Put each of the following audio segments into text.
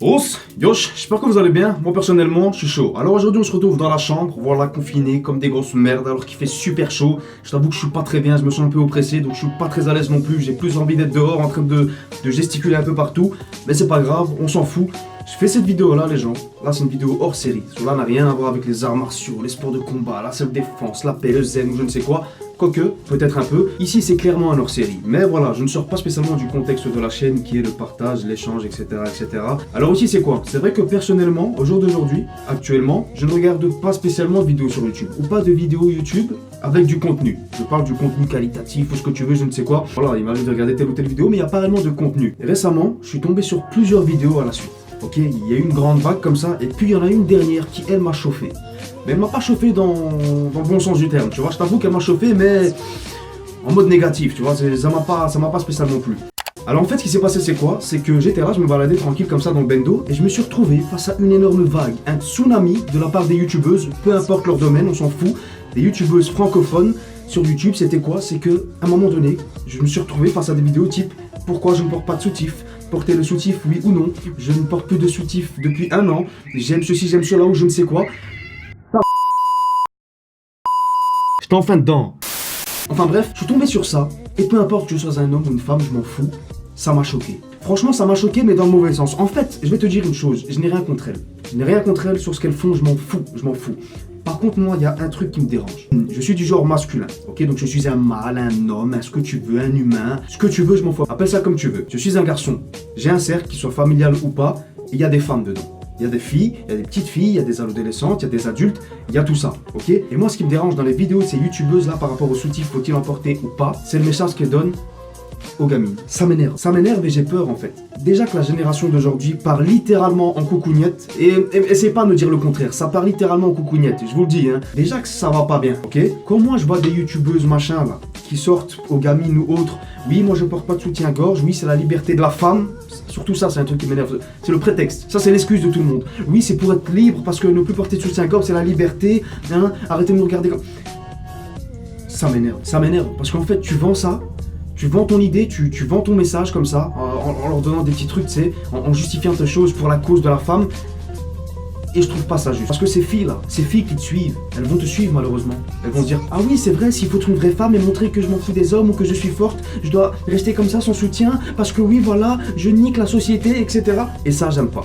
Ros, Yosh, j'espère que vous allez bien. Moi personnellement, je suis chaud. Alors aujourd'hui, on se retrouve dans la chambre, voilà, confinés comme des grosses merdes, alors qu'il fait super chaud. Je t'avoue que je suis pas très bien, je me sens un peu oppressé, donc je suis pas très à l'aise non plus. J'ai plus envie d'être dehors en train de gesticuler un peu partout, mais c'est pas grave, on s'en fout. Je fais cette vidéo là, les gens. Là, c'est une vidéo hors série. Cela n'a rien à voir avec les arts martiaux, les sports de combat, la self-défense, la paix, le zen ou je ne sais quoi. Quoique, peut-être un peu. Ici, c'est clairement un hors-série. Mais voilà, je ne sors pas spécialement du contexte de la chaîne qui est le partage, l'échange, etc., etc. Alors ici, c'est quoi? C'est vrai que personnellement, au jour d'aujourd'hui, actuellement, je ne regarde pas spécialement de vidéos sur YouTube. Ou pas de vidéos YouTube avec du contenu. Je parle du contenu qualitatif ou ce que tu veux, je ne sais quoi. Voilà, il m'arrive de regarder telle ou telle vidéo, mais il n'y a pas réellement de contenu. Et récemment, je suis tombé sur plusieurs vidéos à la suite. Ok, il y a eu une grande vague comme ça, et puis il y en a une dernière qui, elle, m'a chauffé. Mais elle m'a pas chauffé dans le bon sens du terme, tu vois. Je t'avoue qu'elle m'a chauffé, mais en mode négatif, tu vois. Ça m'a pas spécialement plu. Alors en fait, ce qui s'est passé, c'est quoi? C'est que j'étais là, je me baladais tranquille comme ça dans le bendo, et je me suis retrouvé face à une énorme vague, un tsunami de la part des youtubeuses, peu importe leur domaine, on s'en fout, des youtubeuses francophones sur YouTube. C'était quoi? C'est que à un moment donné, je me suis retrouvé face à des vidéos type pourquoi je ne porte pas de soutif, porter le soutif oui ou non, je ne porte plus de soutif depuis 1 an, j'aime ceci, j'aime cela ou je ne sais quoi. J'étais enfin dedans. Enfin bref, je suis tombé sur ça, et peu importe que je sois un homme ou une femme, je m'en fous, ça m'a choqué. Franchement, ça m'a choqué, mais dans le mauvais sens. En fait, je vais te dire une chose, je n'ai rien contre elles. Je n'ai rien contre elles sur ce qu'elles font, je m'en fous. Par contre, moi, il y a un truc qui me dérange. Je suis du genre masculin, ok? Donc je suis un mâle, un homme, ce que tu veux, un humain, ce que tu veux, je m'en fous. Appelle ça comme tu veux. Je suis un garçon. J'ai un cercle, qu'il soit familial ou pas, et il y a des femmes dedans. Il y a des filles, il y a des petites filles, il y a des adolescentes, il y a des adultes, il y a tout ça, ok? Et moi, ce qui me dérange dans les vidéos de ces youtubeuses là par rapport au soutif, faut-il en porter ou pas, c'est le message qu'elles donnent aux gamines. Ça m'énerve et j'ai peur en fait. Déjà que la génération d'aujourd'hui part littéralement en coucougnette, et essayez pas de me dire le contraire, ça part littéralement en coucougnette, je vous le dis, hein. Déjà que ça va pas bien, ok? Quand moi je vois des youtubeuses machin là, qui sortent aux gamines ou autres, oui, moi je porte pas de soutien-gorge, oui, c'est la liberté de la femme. Surtout ça, c'est un truc qui m'énerve. C'est le prétexte. Ça, c'est l'excuse de tout le monde. Oui, c'est pour être libre, parce que ne plus porter de soutien-gorge, c'est la liberté. Hein, arrêtez de nous regarder comme... Ça m'énerve. Ça m'énerve. Parce qu'en fait, tu vends ça, tu vends ton idée, tu vends ton message comme ça, en leur donnant des petits trucs, tu sais, en justifiant tes choses pour la cause de la femme. Et je trouve pas ça juste. Parce que ces filles-là, ces filles qui te suivent, elles vont te suivre malheureusement. Elles vont se dire, ah oui, c'est vrai, s'il faut être une vraie femme et montrer que je m'en fous des hommes ou que je suis forte, je dois rester comme ça sans soutien, parce que oui, voilà, je nique la société, etc. Et ça, j'aime pas.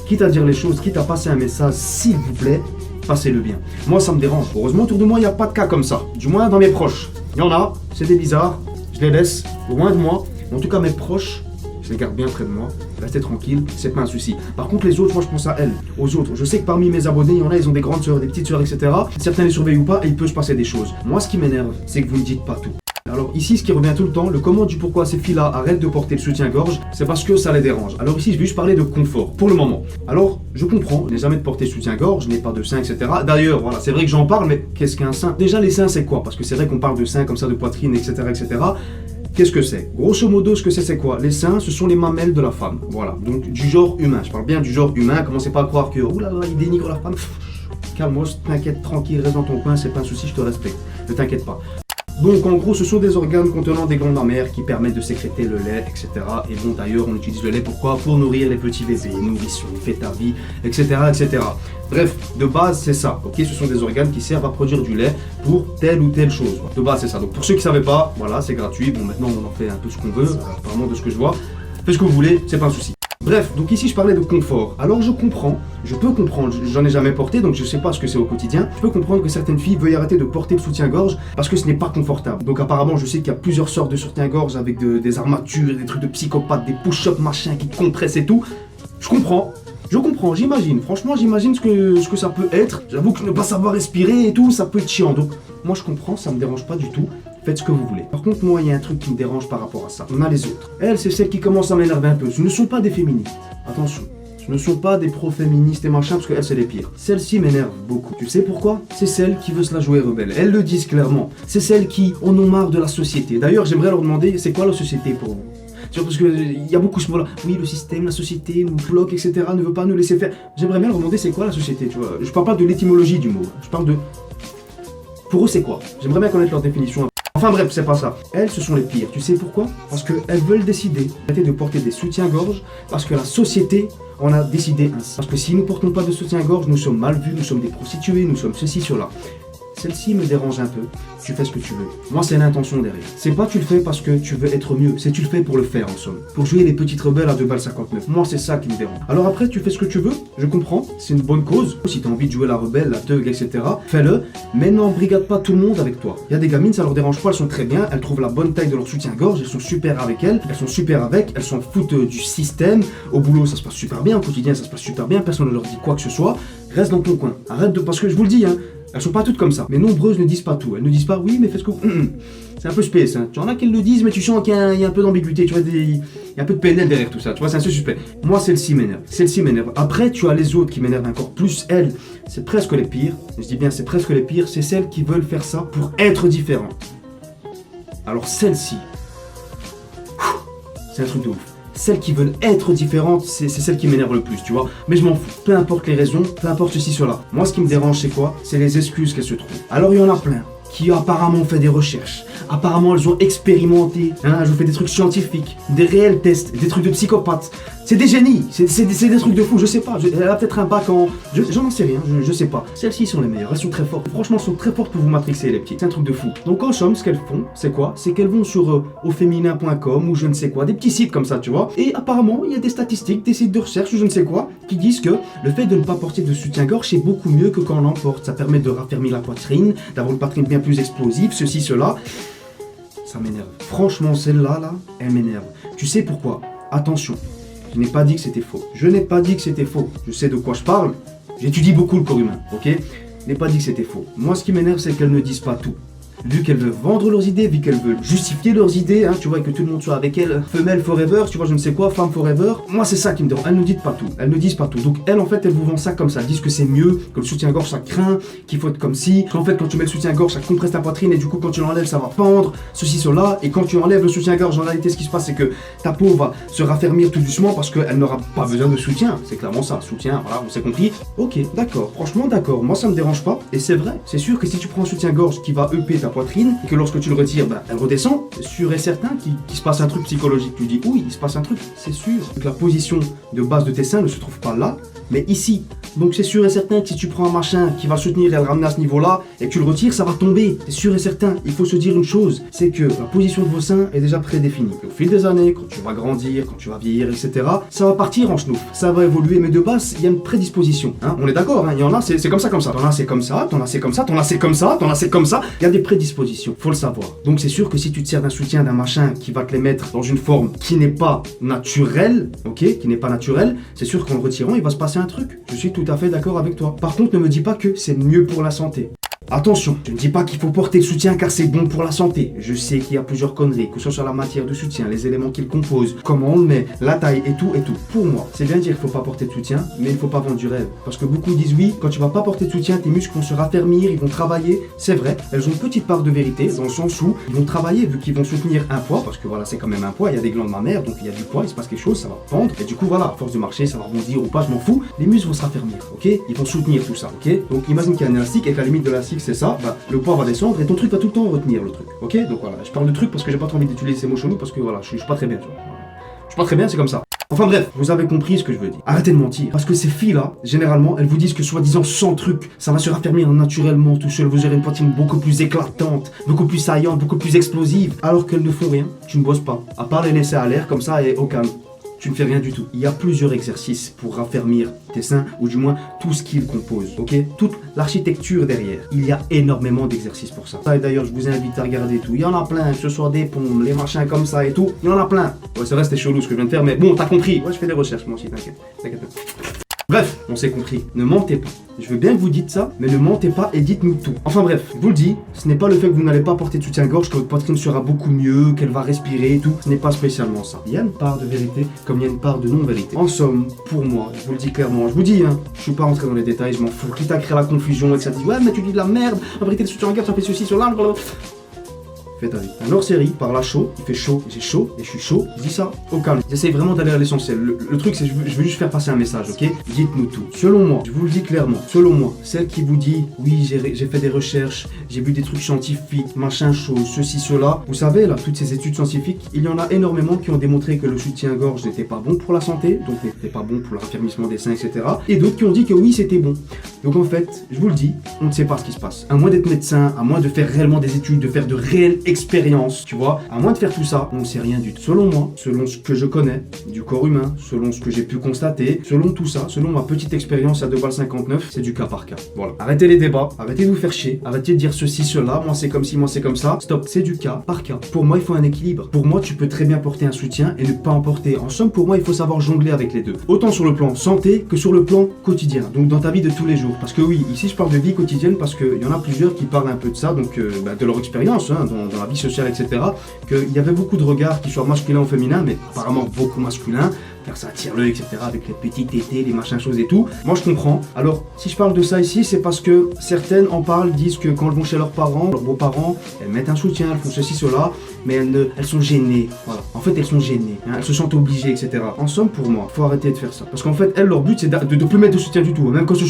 Quitte à dire les choses, quitte à passer un message, s'il vous plaît, passez-le bien. Moi, ça me dérange. Heureusement, autour de moi, il n'y a pas de cas comme ça. Du moins, dans mes proches. Il y en a, c'est des bizarres, je les laisse loin de moi. En tout cas, mes proches, je les garde bien près de moi, restez tranquille, c'est pas un souci. Par contre, les autres, moi je pense à elles, aux autres. Je sais que parmi mes abonnés, il y en a, ils ont des grandes sœurs, des petites sœurs, etc. Certains les surveillent ou pas, et il peut se passer des choses. Moi, ce qui m'énerve, c'est que vous ne dites pas tout. Alors ici, ce qui revient tout le temps, le comment du pourquoi ces filles-là arrêtent de porter le soutien-gorge, c'est parce que ça les dérange. Alors ici, je vais juste parler de confort, pour le moment. Alors, je comprends, je n'ai jamais de porter soutien-gorge, je n'ai pas de sein, etc. D'ailleurs, voilà, c'est vrai que j'en parle, mais qu'est-ce qu'un sein? Déjà, les seins, c'est quoi? Parce que c'est vrai qu'on parle de seins comme ça, de poitrine, etc., etc. Qu'est-ce que c'est? Grosso modo, ce que c'est quoi? Les seins, ce sont les mamelles de la femme. Voilà, donc du genre humain. Je parle bien du genre humain. Commencez pas à croire que, oulala, il dénigre la femme. Calme-moi, t'inquiète, tranquille, reste dans ton coin, c'est pas un souci, je te respecte. Ne t'inquiète pas. Donc en gros, ce sont des organes contenant des glandes mammaires qui permettent de sécréter le lait, etc. Et bon, d'ailleurs, on utilise le lait pourquoi? Pour nourrir les petits bébés, nourrisson, fais ta vie, etc., etc. Bref, de base, c'est ça, ok? Ce sont des organes qui servent à produire du lait pour telle ou telle chose. De base, c'est ça. Donc pour ceux qui ne savaient pas, voilà, c'est gratuit. Bon, maintenant, on en fait un peu ce qu'on veut, apparemment de ce que je vois. Faites ce que vous voulez, c'est pas un souci. Bref, donc ici je parlais de confort. Alors je comprends, je peux comprendre, j'en ai jamais porté, donc je sais pas ce que c'est au quotidien. Je peux comprendre que certaines filles veuillent arrêter de porter le soutien-gorge parce que ce n'est pas confortable. Donc apparemment, je sais qu'il y a plusieurs sortes de soutien-gorge avec des armatures, des trucs de psychopathes, des push-ups, machin qui compressent et tout. Je comprends, j'imagine. Franchement, j'imagine ce que ça peut être. J'avoue que ne pas savoir respirer et tout, ça peut être chiant. Donc moi je comprends, ça me dérange pas du tout. Faites ce que vous voulez. Par contre, moi, il y a un truc qui me dérange par rapport à ça. On a les autres. Elles, c'est celles qui commencent à m'énerver un peu. Ce ne sont pas des féministes. Attention. Ce ne sont pas des pro-féministes et machin, parce qu'elles, c'est les pires. Celles-ci m'énervent beaucoup. Tu sais pourquoi? C'est celles qui veulent se la jouer rebelle. Elles le disent clairement. C'est celles qui en ont marre de la société. D'ailleurs, j'aimerais leur demander, c'est quoi la société pour vous? Parce qu'il y a beaucoup ce mot-là. Oui, le système, la société, nous bloque, etc. ne veut pas nous laisser faire. J'aimerais bien leur demander, c'est quoi la société, tu vois? Je parle pas de l'étymologie du mot. Je parle de... Pour eux, c'est quoi? J'aimerais bien connaître leur définition. Enfin bref, c'est pas ça. Elles, ce sont les pires. Tu sais pourquoi? Parce qu'elles veulent décider d'arrêter de porter des soutiens-gorge parce que la société on a décidé ainsi. Parce que si nous portons pas de soutien-gorge, nous sommes mal vus, nous sommes des prostituées, nous sommes ceci, cela. Celle-ci me dérange un peu, tu fais ce que tu veux. Moi, c'est l'intention derrière. C'est pas tu le fais parce que tu veux être mieux, c'est tu le fais pour le faire en somme. Pour jouer les petites rebelles à 2,59 $. Moi, c'est ça qui me dérange. Alors après, tu fais ce que tu veux, je comprends, c'est une bonne cause. Si t'as envie de jouer la rebelle, la thug, etc., fais-le, mais n'embrigade pas tout le monde avec toi. Il y a des gamines, ça leur dérange pas, elles sont très bien, elles trouvent la bonne taille de leur soutien-gorge, elles sont super avec elles sont super avec, elles s'en foutent du système. Au boulot, ça se passe super bien, au quotidien, ça se passe super bien, personne ne leur dit quoi que ce soit. Reste dans ton coin. Arrête de... Parce que je vous le dis, hein, elles sont pas toutes comme ça, mais nombreuses ne disent pas tout. Elles ne disent pas oui, mais fais ce que... C'est un peu space, hein. Tu en as qui le disent, mais tu sens qu'il y a un peu d'ambiguïté, tu vois, il y a un peu de PNL derrière tout ça, tu vois, c'est un peu suspect. Moi, celle-ci m'énerve. Après, tu as les autres qui m'énervent encore plus. Elles, c'est presque les pires. Je dis bien, c'est presque les pires. C'est celles qui veulent faire ça pour être différentes. Alors celle-ci, c'est un truc de ouf. Celles qui veulent être différentes, c'est celles qui m'énervent le plus, tu vois. Mais je m'en fous. Peu importe les raisons, peu importe ceci, cela. Moi, ce qui me dérange, c'est quoi? C'est les excuses qu'elles se trouvent. Alors, il y en a plein qui apparemment ont fait des recherches. Apparemment, elles ont expérimenté. Elles ont fait des trucs scientifiques, des réels tests, des trucs de psychopathes. C'est des génies, c'est des trucs de fou, je sais pas. Elle a peut-être un bac en... J'en sais rien, je sais pas. Celles-ci sont les meilleures, elles sont très fortes. Franchement, elles sont très fortes pour vous matrixer, les petits. C'est un truc de fou. Donc en somme, ce qu'elles font, c'est quoi? C'est qu'elles vont sur auféminin.com ou je ne sais quoi, des petits sites comme ça, tu vois. Et apparemment, il y a des statistiques, des sites de recherche ou je ne sais quoi, qui disent que le fait de ne pas porter de soutien-gorge, c'est beaucoup mieux que quand on en porte. Ça permet de raffermir la poitrine, d'avoir une poitrine bien plus explosive, ceci, cela. Ça m'énerve. Franchement, celle-là, là, elle m'énerve. Tu sais pourquoi? Attention. Je n'ai pas dit que c'était faux. Je n'ai pas dit que c'était faux. Je sais de quoi je parle. J'étudie beaucoup le corps humain, ok? Je n'ai pas dit que c'était faux. Moi, ce qui m'énerve, c'est qu'elles ne disent pas tout. Vu qu'elles veulent vendre leurs idées, vu qu'elles veulent justifier leurs idées, hein, tu vois, que tout le monde soit avec elles, femelle forever, tu vois, je ne sais quoi, femme forever. Moi, c'est ça qui me dérange. Elles ne disent pas tout. Elles ne disent pas tout. Donc, elles, en fait, elles vous vendent ça comme ça. Elles disent que c'est mieux, que le soutien-gorge, ça craint, qu'il faut être comme si. Qu'en fait, quand tu mets le soutien-gorge, ça compresse ta poitrine et du coup, quand tu l'enlèves, ça va pendre, ceci, cela. Et quand tu enlèves le soutien-gorge, en réalité, ce qui se passe, c'est que ta peau va se raffermir tout doucement parce qu'elle n'aura pas besoin de soutien. C'est clairement ça. Soutien, voilà, on s'est compris. Ok, d'accord. Franchement, d'accord. Moi, ça me dérange pas. Et c'est vrai. C'est sûr que si tu prends un soutien-gorge qui va upper ta poitrine et que lorsque tu le retires, elle redescend, c'est sûr et certain qu'il se passe un truc psychologique. Tu dis, oui, il se passe un truc, c'est sûr. Donc la position de base de tes seins ne se trouve pas là, mais ici. Donc c'est sûr et certain que si tu prends un machin qui va soutenir et le ramener à ce niveau-là, et que tu le retires, ça va tomber. C'est sûr et certain. Il faut se dire une chose, c'est que la position de vos seins est déjà prédéfinie. Au fil des années, quand tu vas grandir, quand tu vas vieillir, etc., ça va partir en schnouf. Ça va évoluer, mais de base, il y a une prédisposition. Hein. On est d'accord, hein. Il y en a, c'est comme ça, comme ça. T'en as, c'est comme ça, t'en as, c'est comme ça, t'en as, c'est comme ça, t'en as, c'est comme ça. Il y a des prédispositions. Faut le savoir. Donc c'est sûr que si tu te sers d'un soutien, d'un machin qui va te les mettre dans une forme qui n'est pas naturelle, ok, qui n'est pas naturelle, c'est sûr qu'en le retirant, il va se passer un truc. Je suis tout à fait d'accord avec toi. Par contre, ne me dis pas que c'est mieux pour la santé. Attention, je ne dis pas qu'il faut porter le soutien car c'est bon pour la santé. Je sais qu'il y a plusieurs conneries, que ce soit la matière de soutien, les éléments qu'il compose, comment on le met, la taille et tout et tout. Pour moi, c'est bien de dire qu'il ne faut pas porter de soutien, mais il ne faut pas vendre du rêve. Parce que beaucoup disent oui, quand tu vas pas porter de soutien, tes muscles vont se raffermir, ils vont travailler. C'est vrai, elles ont une petite part de vérité dans le sens où ils vont travailler vu qu'ils vont soutenir un poids, parce que voilà, c'est quand même un poids, il y a des glandes mammaires, donc il y a du poids, il se passe quelque chose, ça va pendre. Et du coup, voilà, à force de marcher, ça va rebondir ou pas, je m'en fous. Les muscles vont se raffermir, ok? Ils vont soutenir tout ça, ok? Donc imagine qu'il y a un élastique et que la limite de l'élastique c'est ça, le poids va descendre et ton truc va tout le temps retenir le truc, ok? Donc voilà, je parle de truc parce que j'ai pas trop envie d'utiliser ces mots chelous parce que voilà, je suis pas très bien, tu vois. Je suis pas très bien, c'est comme ça. Enfin bref, vous avez compris ce que je veux dire. Arrêtez de mentir. Parce que ces filles-là, généralement, elles vous disent que soi-disant sans truc, ça va se raffermir naturellement tout seul. Vous aurez une poitrine beaucoup plus éclatante, beaucoup plus saillante, beaucoup plus explosive. Alors qu'elles ne font rien. Tu ne bosses pas. À part les laisser à l'air comme ça et au calme. Tu ne fais rien du tout. Il y a plusieurs exercices pour raffermir tes seins, ou du moins tout ce qu'ils composent, ok? Toute l'architecture derrière. Il y a énormément d'exercices pour ça. Et d'ailleurs, je vous invite à regarder tout. Il y en a plein, que ce soit des pompes, les machins comme ça et tout. Il y en a plein. Ouais, c'est vrai, c'était chelou ce que je viens de faire, mais bon, t'as compris. Ouais, je fais des recherches, moi aussi, t'inquiète. T'inquiète pas. Bref, on s'est compris. Ne mentez pas. Je veux bien que vous dites ça, mais ne mentez pas et dites-nous tout. Enfin bref, je vous le dis, ce n'est pas le fait que vous n'allez pas porter de soutien-gorge que votre poitrine sera beaucoup mieux, qu'elle va respirer et tout. Ce n'est pas spécialement ça. Il y a une part de vérité comme il y a une part de non-vérité. En somme, pour moi, je vous le dis clairement, je vous dis, hein, je suis pas rentré dans les détails, je m'en fous. Quitte à créer la confusion et que ça dit, ouais, mais tu dis de la merde, en vérité, le soutien-gorge, ça fait ceci, cela, blablabla. fais ta vie. Un hors-série, parle à chaud, il fait chaud, j'ai chaud, et je suis chaud, je dis ça au calme. J'essaye vraiment d'aller à l'essentiel. Le truc, c'est que je veux juste faire passer un message, ok? Dites-nous tout. Selon moi, je vous le dis clairement, selon moi, celle qui vous dit, oui, j'ai fait des recherches, j'ai vu des trucs scientifiques, machin, chose, ceci, cela. Vous savez, là, toutes ces études scientifiques, il y en a énormément qui ont démontré que le soutien-gorge n'était pas bon pour la santé, donc n'était pas bon pour le raffermissement des seins, etc. Et d'autres qui ont dit que oui, c'était bon. Donc en fait, je vous le dis, on ne sait pas ce qui se passe. À moins d'être médecin, à moins de faire réellement des études, de faire de réelles expériences, tu vois, à moins de faire tout ça, on ne sait rien du tout. Selon moi, selon ce que je connais du corps humain, selon ce que j'ai pu constater, selon tout ça, selon ma petite expérience à 2,59 balles, c'est du cas par cas. Voilà. Arrêtez les débats, arrêtez de vous faire chier, arrêtez de dire ceci, cela, moi c'est comme ci, moi c'est comme ça. Stop, c'est du cas par cas. Pour moi, il faut un équilibre. Pour moi, tu peux très bien porter un soutien et ne pas en porter. En somme, pour moi, il faut savoir jongler avec les deux. Autant sur le plan santé que sur le plan quotidien. Donc dans ta vie de tous les jours. Parce que oui, ici je parle de vie quotidienne parce qu'il y en a plusieurs qui parlent un peu de ça, donc de leur expérience hein, dans la vie sociale, etc. Qu'il y avait beaucoup de regards qui soient masculins ou féminins, mais apparemment beaucoup masculins, car ça attire l'œil, etc. avec les petits tétés, les machins choses et tout. Moi je comprends. Alors si je parle de ça ici, c'est parce que certaines en parlent, disent que quand elles vont chez leurs parents, leurs beaux-parents, elles mettent un soutien, elles font ceci, cela, mais elles sont gênées. Voilà. En fait elles sont gênées, hein, elles se sentent obligées, etc. En somme pour moi, faut arrêter de faire ça. Parce qu'en fait elles, leur but c'est de plus mettre de soutien du tout. Même quand je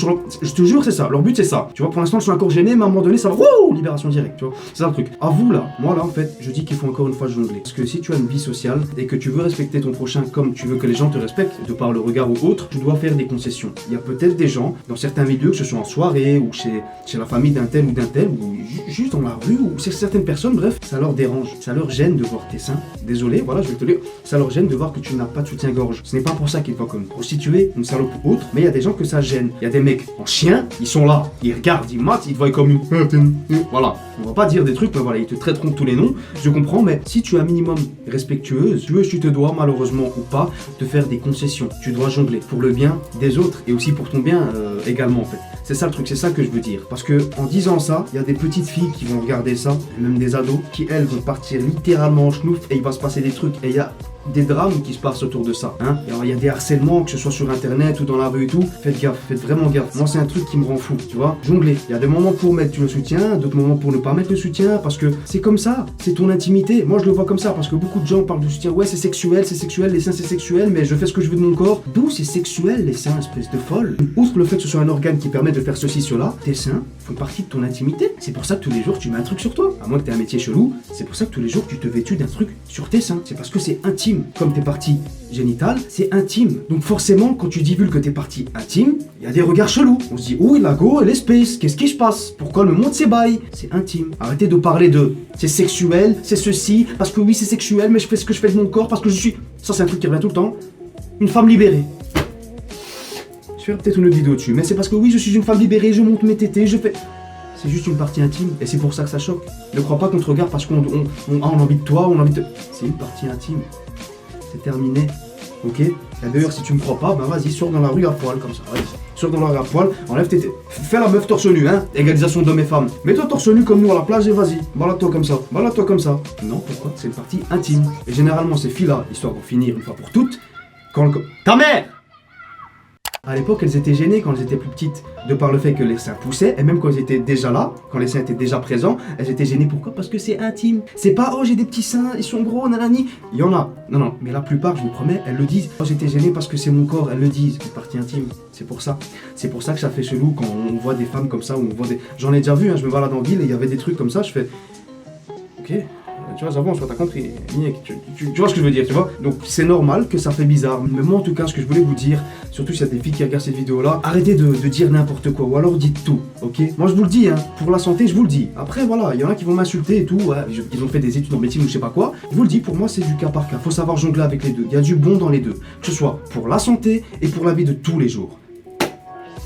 te jure c'est ça, leur but c'est ça. Tu vois, pour l'instant elles sont encore gênées, mais à un moment donné ça va, wouh, libération directe, tu vois. C'est ça le truc. À vous là, moi là en fait, je dis qu'il faut encore une fois jongler. Parce que si tu as une vie sociale et que tu veux respecter ton prochain comme tu veux que les gens te respectent, de par le regard ou autre, tu dois faire des concessions. Il y a peut-être des gens, dans certains milieux, que ce soit en soirée, ou chez la famille d'un tel ou d'un tel, ou juste dans la rue, ou chez certaines personnes, bref, ça leur dérange, ça leur gêne de voir tes seins. Désolé, voilà, je vais te le dire, ça leur gêne de voir que tu n'as pas de soutien-gorge. Ce n'est pas pour ça qu'ils te voient comme une prostituée, une salope ou autre, mais il y a des gens que ça gêne. Il y a des mecs en chien, ils sont là, ils regardent, ils matent, ils te voient comme une... Voilà, on va pas dire des trucs, mais voilà, ils te traiteront de tous les noms, je comprends, mais si tu es un minimum respectueuse, tu te dois, malheureusement ou pas, de faire des concessions. Tu dois jongler pour le bien des autres et aussi pour ton bien également en fait. C'est ça le truc, c'est ça que je veux dire. Parce que en disant ça, il y a des petites filles qui vont regarder ça, même des ados, qui elles vont partir littéralement en schnouf et il va se passer des trucs. Et il y a des drames qui se passent autour de ça. Hein. Alors, il y a des harcèlements, que ce soit sur internet ou dans la rue et tout. Faites gaffe, faites vraiment gaffe. Moi, c'est un truc qui me rend fou, tu vois. Jongler. Il y a des moments pour mettre le soutien, d'autres moments pour ne pas mettre le soutien, parce que c'est comme ça, c'est ton intimité. Moi, je le vois comme ça, parce que beaucoup de gens parlent de soutien. Ouais, c'est sexuel, les seins, c'est sexuel, mais je fais ce que je veux de mon corps. D'où c'est sexuel, les seins, espèce de folle. Outre le fait que ce soit un organe qui permet de faire ceci, cela, tes seins font partie de ton intimité. C'est pour ça que tous les jours, tu mets un truc sur toi. À moins que tu aies un métier chelou, c'est pour ça que tous les jours, tu te vêtus d'un truc sur tes seins. C'est parce que c'est intime. Comme tes parties génitales, c'est intime. Donc forcément, quand tu divulgues que t'es partie intime, il y a des regards chelous. On se dit, oh, la go, elle est space, qu'est-ce qui se passe? Pourquoi elle me montre ses bails? C'est intime. Arrêtez de parler de c'est sexuel, c'est ceci, parce que oui, c'est sexuel, mais je fais ce que je fais de mon corps, parce que je suis... Ça, c'est un truc qui revient tout le temps. Une femme libérée. Je ferai peut-être une autre vidéo dessus, mais c'est parce que oui, je suis une femme libérée, je monte mes tétés, je fais... C'est juste une partie intime, et c'est pour ça que ça choque. Ne crois pas qu'on te regarde parce qu'on a envie de toi, on a envie de... C'est une partie intime. C'est terminé, ok? Et d'ailleurs, si tu me crois pas, bah vas-y, sors dans la rue à poil, comme ça, vas-y. Sors dans la rue à poil, enlève tes... Fais la meuf torse nu, hein? Égalisation d'hommes et femmes. Mets-toi torse nu comme nous à la plage et vas-y. Balade-toi comme ça, balade-toi comme ça. Non, pourquoi? C'est une partie intime. Et généralement, ces filles-là, histoire d'en finir une fois pour toutes, quand le... Ta mère! À l'époque, elles étaient gênées quand elles étaient plus petites, de par le fait que les seins poussaient, et même quand elles étaient déjà là, quand les seins étaient déjà présents, elles étaient gênées. Pourquoi? Parce que c'est intime. C'est pas, oh, j'ai des petits seins, ils sont gros, nanani. Il y en a. Non, mais la plupart, je vous promets, elles le disent. Oh, j'étais gênée parce que c'est mon corps, elles le disent. C'est une partie intime. C'est pour ça. C'est pour ça que ça fait chelou quand on voit des femmes comme ça, ou on voit des... J'en ai déjà vu, hein, je me balade en ville et il y avait des trucs comme ça, je fais... Ok. Tu vois, ça va, t'as compris. Tu vois ce que je veux dire, tu vois. Donc c'est normal que ça fait bizarre. Mais moi en tout cas, ce que je voulais vous dire, surtout s'il y a des filles qui regardent cette vidéo là, arrêtez de dire n'importe quoi, ou alors dites tout, ok? Moi je vous le dis, hein, pour la santé, je vous le dis. Après voilà, il y en a qui vont m'insulter et tout, ouais, ils ont fait des études en médecine ou je sais pas quoi. Je vous le dis, pour moi c'est du cas par cas. Faut savoir jongler avec les deux. Il y a du bon dans les deux. Que ce soit pour la santé et pour la vie de tous les jours.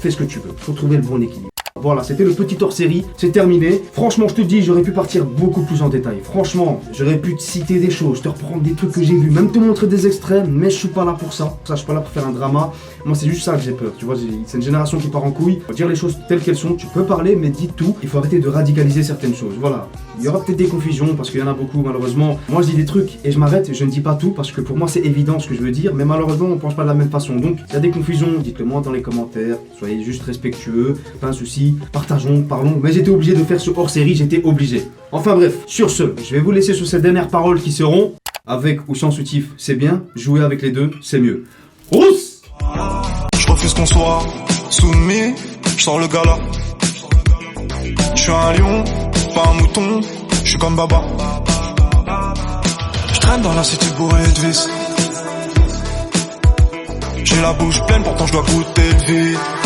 Fais ce que tu veux, faut trouver le bon équilibre. Voilà, c'était le petit hors-série, c'est terminé. Franchement, je te dis, j'aurais pu partir beaucoup plus en détail. Franchement, j'aurais pu te citer des choses, te reprendre des trucs que j'ai vus, même te montrer des extraits, mais je suis pas là pour ça. Je suis pas là pour faire un drama. Moi, c'est juste ça que j'ai peur. Tu vois, c'est une génération qui part en couille. Faut dire les choses telles qu'elles sont. Tu peux parler, mais dis tout. Il faut arrêter de radicaliser certaines choses. Voilà. Il y aura peut-être des confusions parce qu'il y en a beaucoup, malheureusement. Moi, je dis des trucs et je m'arrête. Je ne dis pas tout parce que pour moi, c'est évident ce que je veux dire, mais malheureusement, on pense pas de la même façon. Donc, il y a des confusions. Dites-le moi dans les commentaires. Soyez juste respectueux. Pas un souci. vas-y, partageons, parlons. Mais j'étais obligé de faire ce hors-série, j'étais obligé. Enfin bref, sur ce, je vais vous laisser sur ces dernières paroles qui seront avec ou sans soutif, c'est bien, jouer avec les deux, c'est mieux. Rousse! Je refuse qu'on soit soumis, je sors le gala. Je suis un lion, pas un mouton, je suis comme Baba. Je traîne dans la cité bourrée de vis. J'ai la bouche pleine, pourtant je dois goûter le vide.